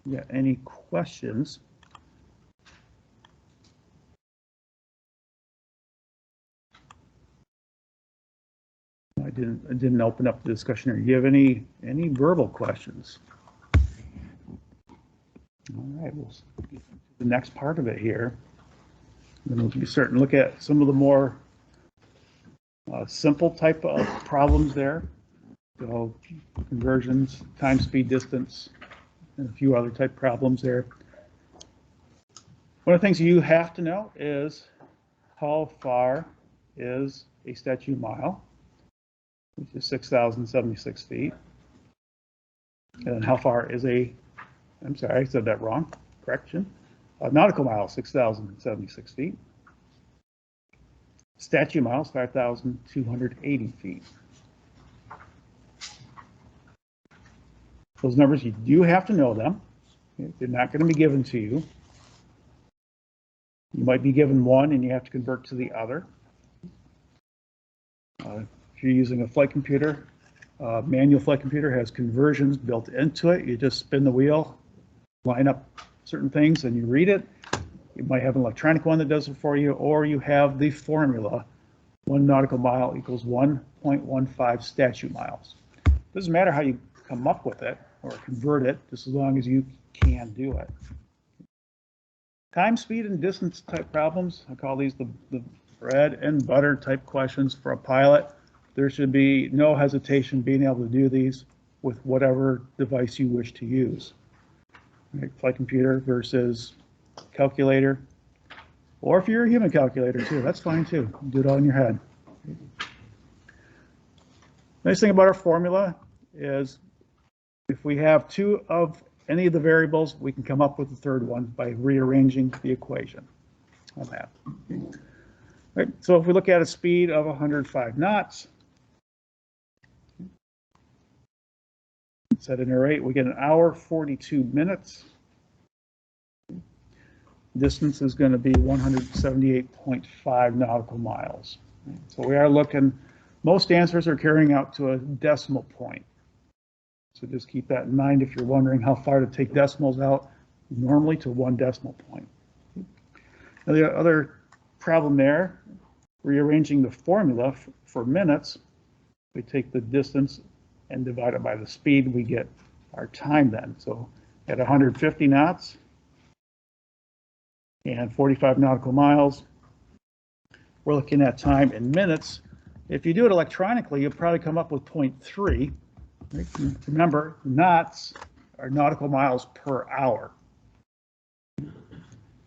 Yeah, any questions? I didn't open up the discussion here. Do you have any verbal questions? All right, we'll get to the next part of it here. Then we'll be starting to look at some of the more simple type of problems there. So conversions, time, speed, distance, and a few other type problems there. One of the things you have to know is how far is a statute mile, which is 6,076 feet. And how far is I'm sorry, I said that wrong, correction. A nautical mile, 6,076 feet. Statute miles, 5,280 feet. Those numbers, you do have to know them. They're not going to be given to you. You might be given one and you have to convert to the other. If you're using a flight computer, manual flight computer has conversions built into it. You just spin the wheel, line up certain things, and you read it. You might have an electronic one that does it for you, or you have the formula, 1 nautical mile equals 1.15 statute miles. Doesn't matter how you come up with it or convert it, just as long as you can do it. Time, speed, and distance type problems, I call these the bread and butter type questions for a pilot. There should be no hesitation being able to do these with whatever device you wish to use. Right, flight computer versus calculator, or if you're a human calculator too, that's fine too. Do it all in your head. Nice thing about our formula is if we have two of any of the variables, we can come up with the third one by rearranging the equation on that. Right, so if we look at a speed of 105 knots, set in our rate, we get an hour, 42 minutes. Distance is going to be 178.5 nautical miles. So we are looking, most answers are carrying out to a decimal point. So just keep that in mind if you're wondering how far to take decimals out, normally to 1 decimal point. Now the other problem there, rearranging the formula for minutes, we take the distance and divide it by the speed, we get our time then. So at 150 knots and 45 nautical miles, we're looking at time in minutes. If you do it electronically, you'll probably come up with 0.3. Right? Remember, knots are nautical miles per hour.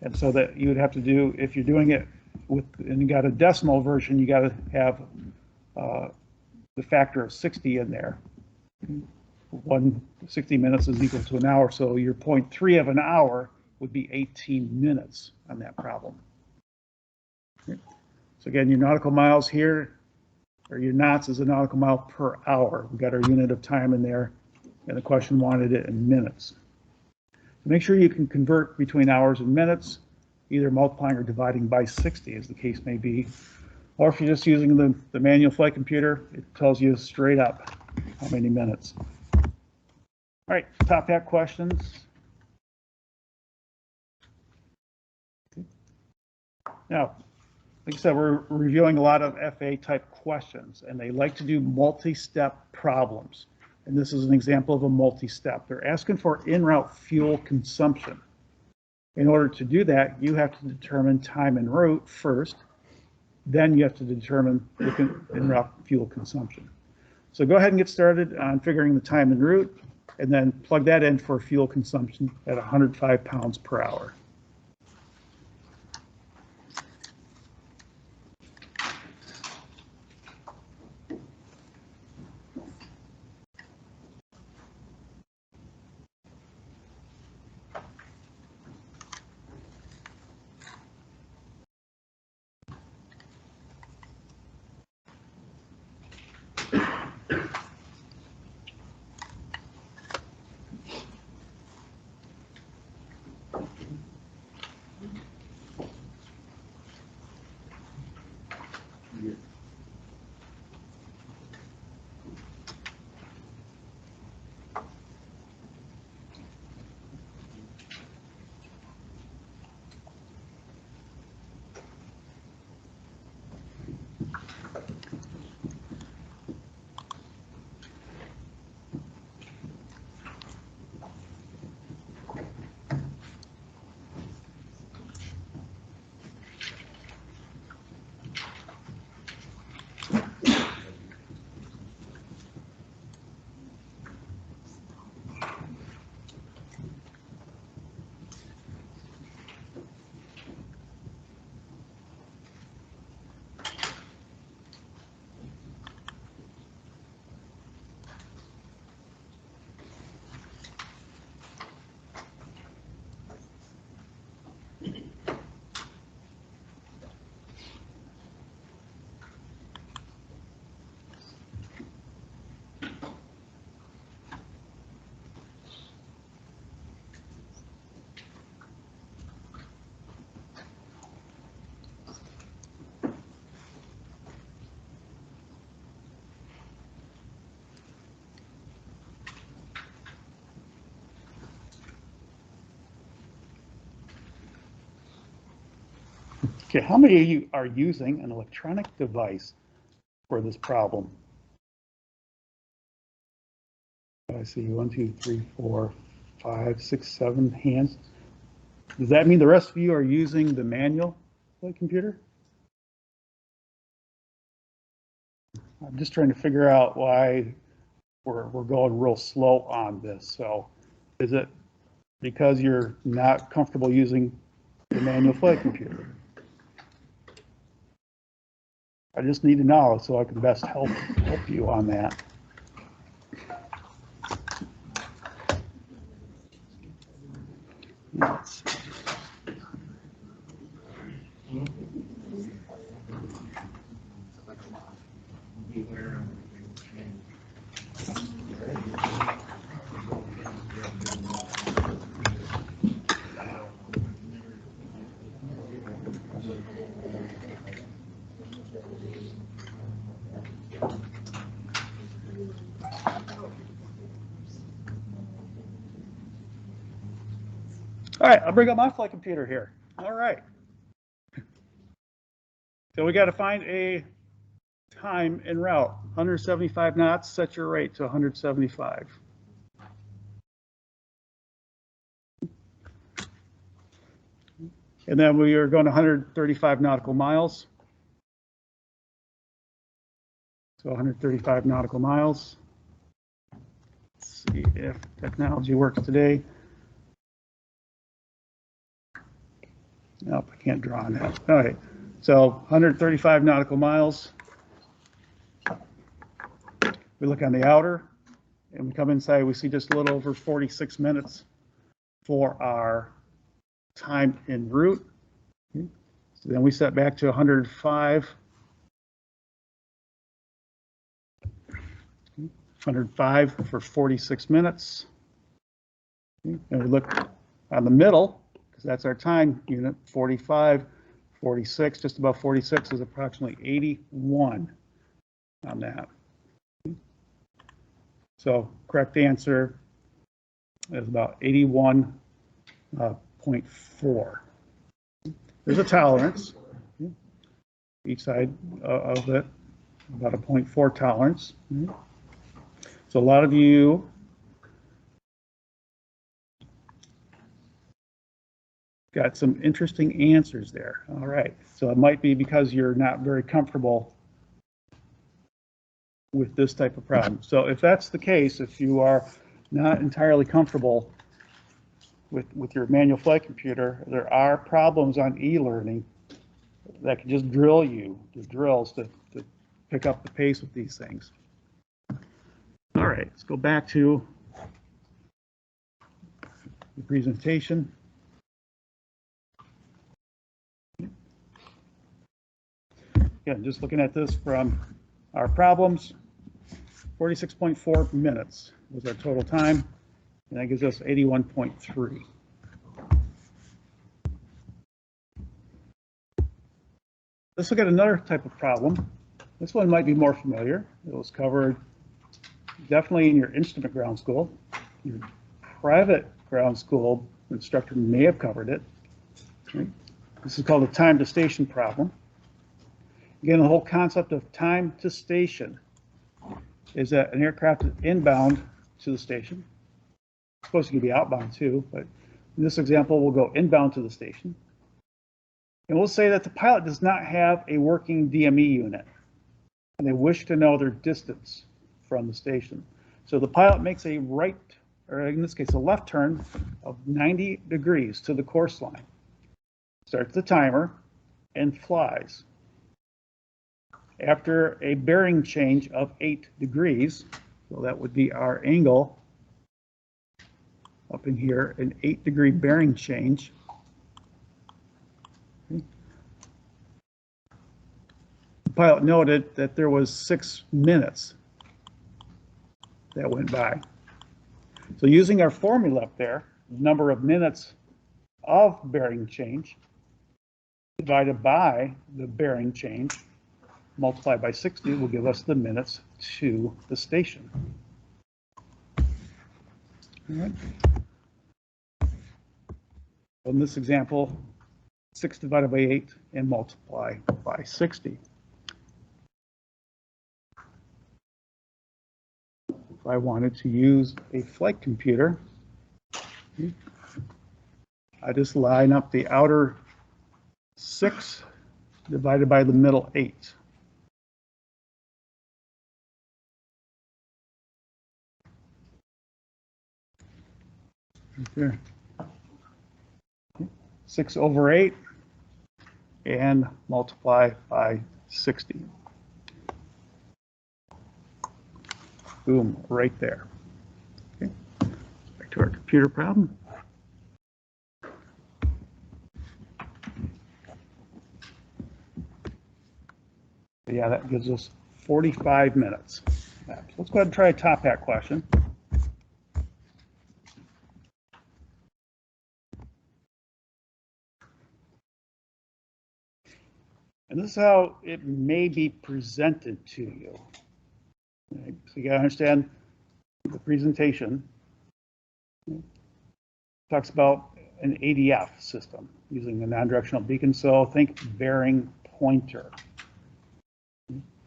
And so that you would have to do, if you're doing it with, and you got a decimal version, you got to have the factor of 60 in there. 60 minutes is equal to an hour, so your 0.3 of an hour would be 18 minutes on that problem. Okay. So again, your nautical miles here, or your knots is a nautical mile per hour. We got our unit of time in there, and the question wanted it in minutes. So make sure you can convert between hours and minutes, either multiplying or dividing by 60 as the case may be. Or if you're just using the manual flight computer, it tells you straight up how many minutes. All right, top hat questions. Now, like I said, we're reviewing a lot of FA type questions, and they like to do multi-step problems. And this is an example of a multi-step. They're asking for en-route fuel consumption. In order to do that, you have to determine time en route first. Then you have to determine the en-route fuel consumption. So go ahead and get started on figuring the time en route, and then plug that in for fuel consumption at 105 pounds per hour. Okay, how many of you are using an electronic device for this problem? I see 1, 2, 3, 4, 5, 6, 7 hands. Does that mean the rest of you are using the manual flight computer? I'm just trying to figure out why we're going real slow on this. So is it because you're not comfortable using the manual flight computer? I just need to know so I can best help you on that. Let's see. All right, I'll bring up my flight computer here. All right. So we got to find a time en route. 175 knots, set your rate to 175. And then we are going to 135 nautical miles. So 135 nautical miles. Let's see if technology works today. Nope, I can't draw on that. All right, so 135 nautical miles. We look on the outer, and we come inside, we see just a little over 46 minutes for our time en route. So then we set back to 105. 105 for 46 minutes. And we look on the middle, because that's our time unit, 45, 46, just above 46 is approximately 81 on that. So correct answer is about 81.4. There's a tolerance, each side of it, about a 0.4 tolerance. So a lot of you got some interesting answers there. All right, so it might be because you're not very comfortable with this type of problem. So if that's the case, if you are not entirely comfortable with your manual flight computer, there are problems on e-learning that can just drill you, the drills to pick up the pace with these things. All right, let's go back to the presentation. Again, just looking at this from our problems, 46.4 minutes was our total time, and that gives us 81.3. Let's look at another type of problem. This one might be more familiar. It was covered definitely in your instrument ground school. Your private ground school instructor may have covered it. Okay. This is called a time to station problem. Again, the whole concept of time to station is that an aircraft is inbound to the station. It's supposed to be outbound too, but in this example, we'll go inbound to the station. And we'll say that the pilot does not have a working DME unit, and they wish to know their distance from the station. So the pilot makes a right, or in this case, a left turn of 90 degrees to the course line, starts the timer, and flies. After a bearing change of 8 degrees, so that would be our angle up in here, an 8-degree bearing change. Okay. The pilot noted that there was 6 minutes that went by. So using our formula up there, the number of minutes of bearing change divided by the bearing change multiplied by 60 will give us the minutes to the station. All right. In this example, 6 divided by 8 and multiply by 60. If I wanted to use a flight computer, I just line up the outer 6 divided by the middle 8. Right there. 6 over 8 and multiply by 60. Boom, right there. Okay. Back to our computer problem. Yeah, that gives us 45 minutes. Let's go ahead and try a top hat question. And this is how it may be presented to you. Right? So you got to understand the presentation. Talks about an ADF system using a non-directional beacon. So think bearing pointer.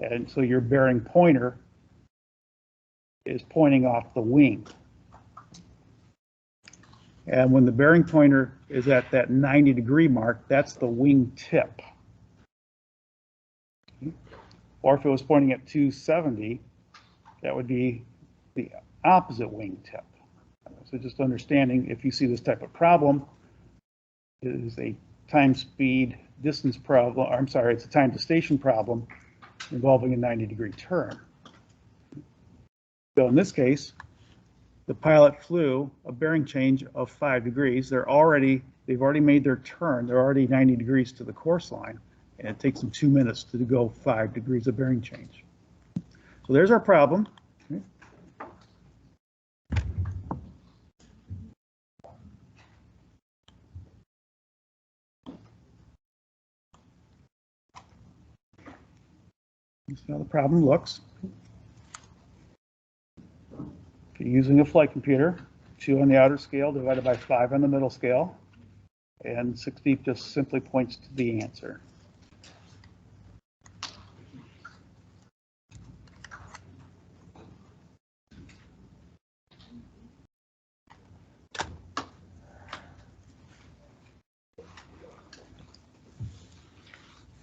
And so your bearing pointer is pointing off the wing. And when the bearing pointer is at that 90-degree mark, that's the wing tip. Or if it was pointing at 270, that would be the opposite wing tip. So just understanding, if you see this type of problem, it is a time, speed, distance problem, or I'm sorry, it's a time to station problem involving a 90-degree turn. So in this case, the pilot flew a bearing change of 5 degrees. They've already made their turn. They're already 90 degrees to the course line, and it takes them 2 minutes to go 5 degrees of bearing change. So there's our problem. Okay. This is how the problem looks. If you're using a flight computer, 2 on the outer scale divided by 5 on the middle scale, and 60 just simply points to the answer.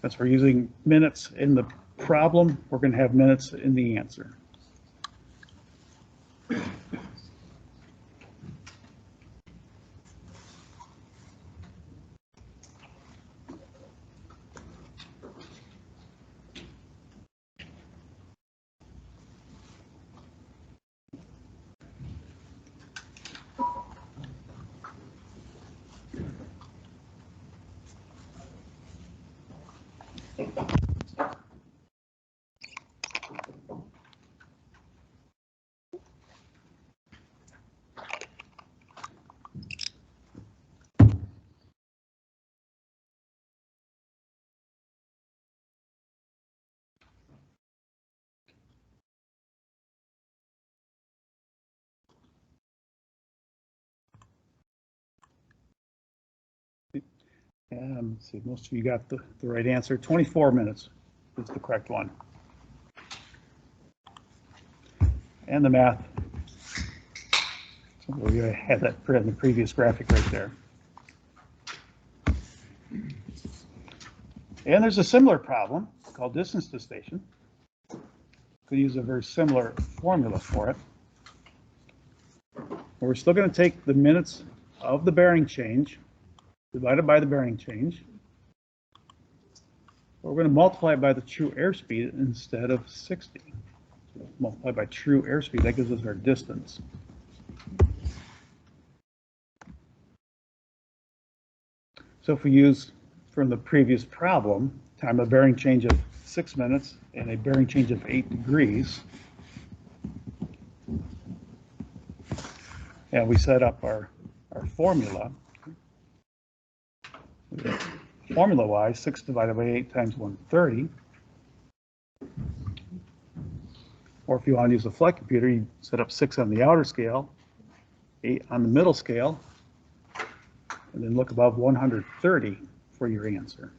Since we're using minutes in the problem, we're going to have minutes in the answer. And let's see, most of you got the right answer. 24 minutes is the correct one. And the math. So we had that in the previous graphic right there. And there's a similar problem called distance to station. Could use a very similar formula for it. We're still going to take the minutes of the bearing change divided by the bearing change. We're going to multiply it by the true airspeed instead of 60. So multiply by true airspeed, that gives us our distance. So if we use from the previous problem, time of bearing change of 6 minutes and a bearing change of 8 degrees, and we set up our formula. Formula-wise, 6 divided by 8 times 130. Or if you want to use a flight computer, you set up 6 on the outer scale, 8 on the middle scale, and then look above 130 for your answer.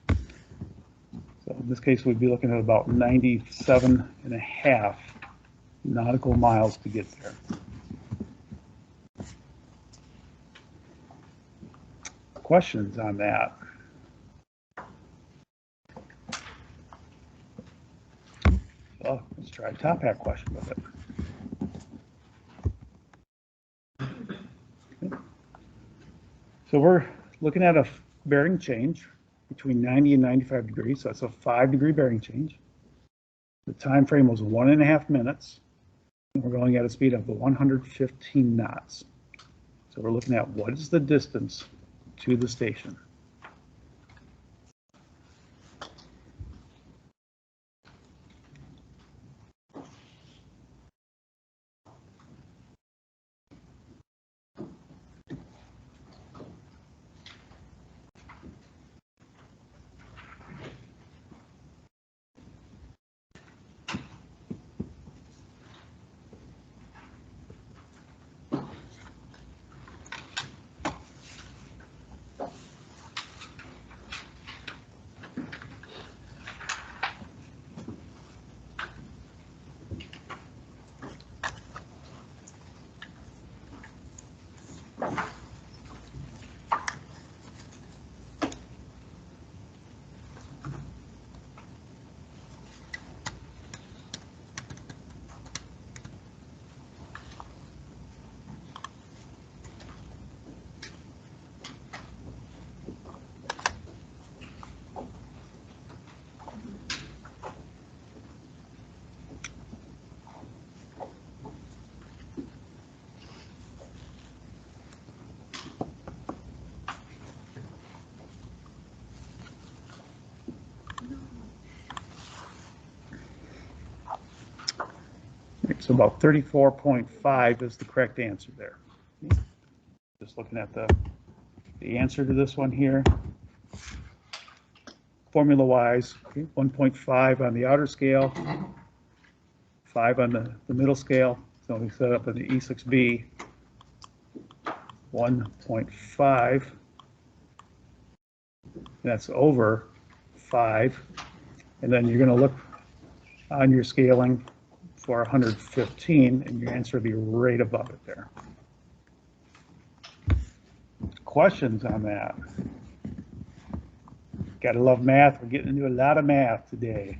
So in this case, we'd be looking at about 97.5 nautical miles to get there. Questions on that? So let's try a top hat question with it. Okay. So we're looking at a bearing change between 90 and 95 degrees. So that's a 5-degree bearing change. The time frame was 1.5 minutes. And we're going at a speed of 115 knots. So we're looking at what is the distance to the station. So about 34.5 is the correct answer there. Just looking at the answer to this one here. Formula-wise, 1.5 on the outer scale, 5 on the middle scale. So we set up in the E6B, 1.5. That's over 5. And then you're going to look on your scaling for 115, and your answer will be right above it there. Questions on that? Gotta love math. We're getting into a lot of math today.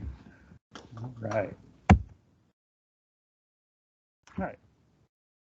All right.